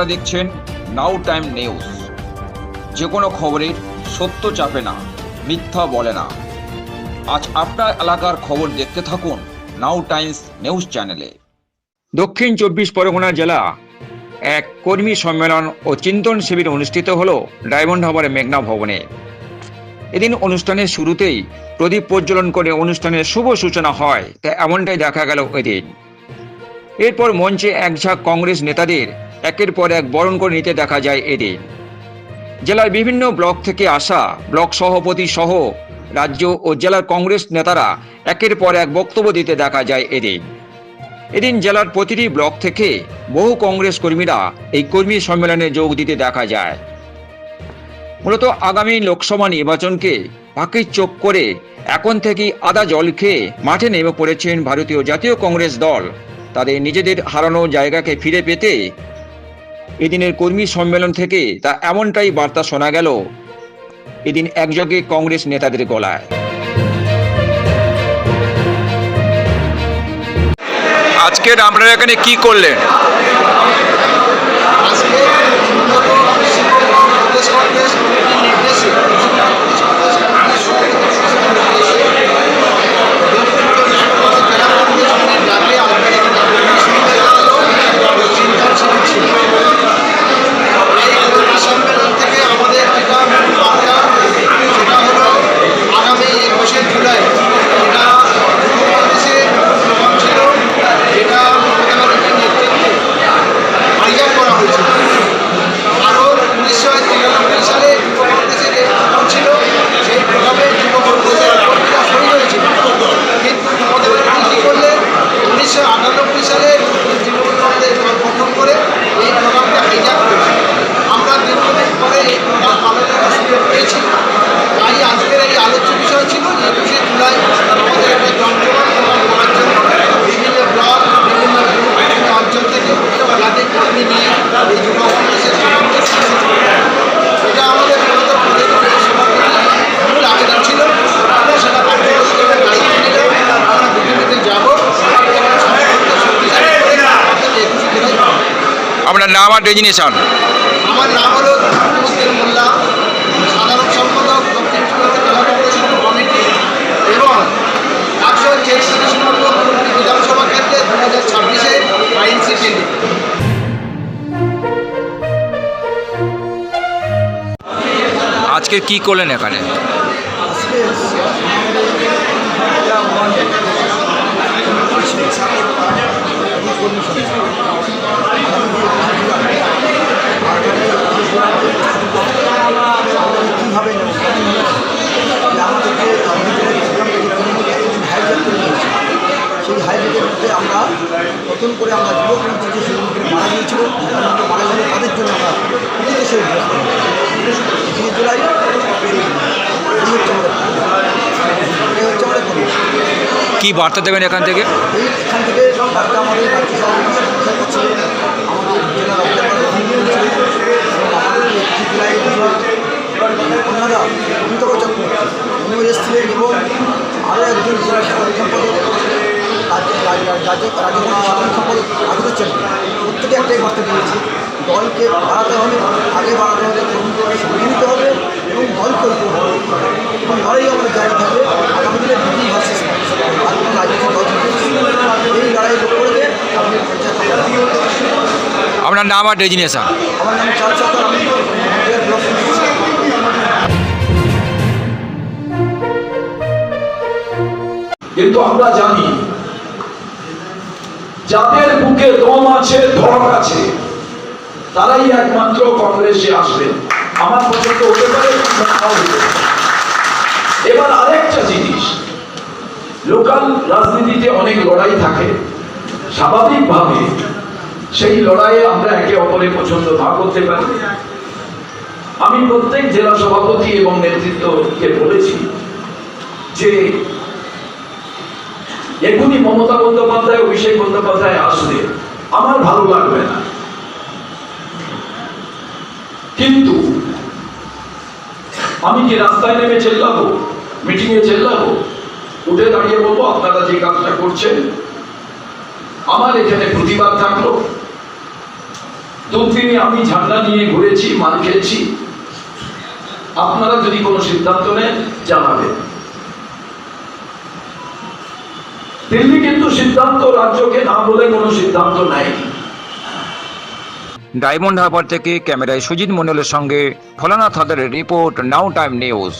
আপনারা দেখছেন নাও time news. যে কোনো খবরের সত্য চাপে না, মিথ্যা বলে না। আজ আপনার এলাকার খবর দেখতে থাকুন নাও টাইমস নিউজ চ্যানেলে। দক্ষিণ 24 পরগনা জেলা এক কর্মী সম্মেলন ও চিন্তন শিবির অনুষ্ঠিত হল ডায়মন্ড হারবারের মেঘনা ভবনে। এদিন অনুষ্ঠানের শুরুতেই প্রদীপ প্রজ্বলন করে অনুষ্ঠানের শুভ সূচনা হয়, তা এমনটাই দেখা গেল এদিন। এরপর মঞ্চে এক ঝাঁক কংগ্রেস নেতাদের একের পর এক বরণ করে নিতে দেখা যায় এদিন। জেলার বিভিন্ন ব্লক থেকে আসা ব্লক সভাপতি সহ রাজ্য ও জেলার কংগ্রেস নেতারা একের পর এক বক্তব্য দিতে দেখা যায় এদিন। এদিন জেলার প্রতিটি ব্লক থেকে বহু কংগ্রেস কর্মীরা এই কর্মী সম্মেলনে যোগ দিতে দেখা যায়। মূলত আগামী লোকসভা নির্বাচনকে পাখির চোখ করে এখন থেকেই আদা জল খেয়ে মাঠে নেমে পড়েছেন ভারতীয় জাতীয় কংগ্রেস দল তাদের নিজেদের হারানো জায়গাকে ফিরে পেতে। এদিনের কর্মী সম্মেলন থেকে তা এমনটাই বার্তা শোনা গেল এদিন একযোগে কংগ্রেস নেতাদের গলায়। আজকের আপনারা এখানে কি করলেন? আপনার নাম আর ডেজিনেশন? আমার নাম হলো মোল্লা, সাধারণ সম্পাদক দক্ষিণ জেলা কংগ্রেস কমিটি এবং 146 নম্বর বিধানসভা কেন্দ্রে 2026-এ আইএনসি দিল্লি। আজকে কি করলেন এখানে? কীভাবে আমাদেরকে সেই হাইওয়ের মধ্যে আমরা নতুন করে আমরা যুবক যে সেগুলোকে মারা গিয়েছিল মারা গেলে তাদের জন্য আমরা প্রতিটি সেই জুলাই কি বার্তা দেবেন এখান থেকে? এইখান থেকে বার্তা আমাদের রাজ্য সভাপতি করছে, আমাদের জেলার জুলাই ওনারা অমিতাভ চক্রবর্তী উনিও এসেছিলেন এবং আরও একজন জেলা সাধারণ সম্পাদক রাজ্য সাধারণ সম্পাদক আগ্রহ চন্দ্র, প্রত্যেকে একটাই বার্তা দিয়েছে, দলকে বাড়াতে হবে, আগে বাড়াতে হবে, কর্মীকে সরিয়ে নিতে হবে এবং দল করতে হবে এবং লড়াই আমাদের জায়গা থাকবে আগামী দিনে বিজেপি ভার্সেস আর কোনো রাজনৈতিক দল এই লড়াই লক্ষ্য করে আপনি পঞ্চায়েত। আপনার নাম আর ডেজিনেশন? আমার নাম চার সরকার, আমি ব্লক। কিন্তু আমরা জানি যাদের বুকে দম আছে, ধর আছে, তারাই একমাত্র কংগ্রেসে আসবেন। আমার পছন্দ হতে পারে, এবার আরেকটা জিনিস, লোকাল রাজনীতিতে অনেক লড়াই থাকে, স্বাভাবিকভাবে সেই লড়াইয়ে আমরা একে অপরের পছন্দ না করতে পারি। আমি প্রত্যেক জেলা সভাপতি এবং নেতৃত্বকে বলেছি যে এখনই মমতা বন্দ্যোপাধ্যায়, অভিষেক বন্দ্যোপাধ্যায় আসলে আমার ভালো লাগবে না, কিন্তু আমি কি রাস্তায় নেমে চেল্লাবো, মিটিংয়ে চেল্লাবো? উঠে দাঁড়িয়ে বলবো আপনারা যে কাজটা করছেন আমার এখানে প্রতিবাদ থাকলো, দুদিনে আমি ঝান্ডা নিয়ে ঘুরেছি, মার খেয়েছি। আপনারা যদি কোনো সিদ্ধান্ত নেন জানাবেন। দিল্লি কিন্তু সিদ্ধান্ত রাজ্যকে না বলে কোনো সিদ্ধান্ত নেয়নি। ডায়মন্ড হারবার থেকে ক্যামেরায় সুজিত মণ্ডলের সঙ্গে ভোলানাথ হাদারের রিপোর্ট, নাও টাইম নিউজ।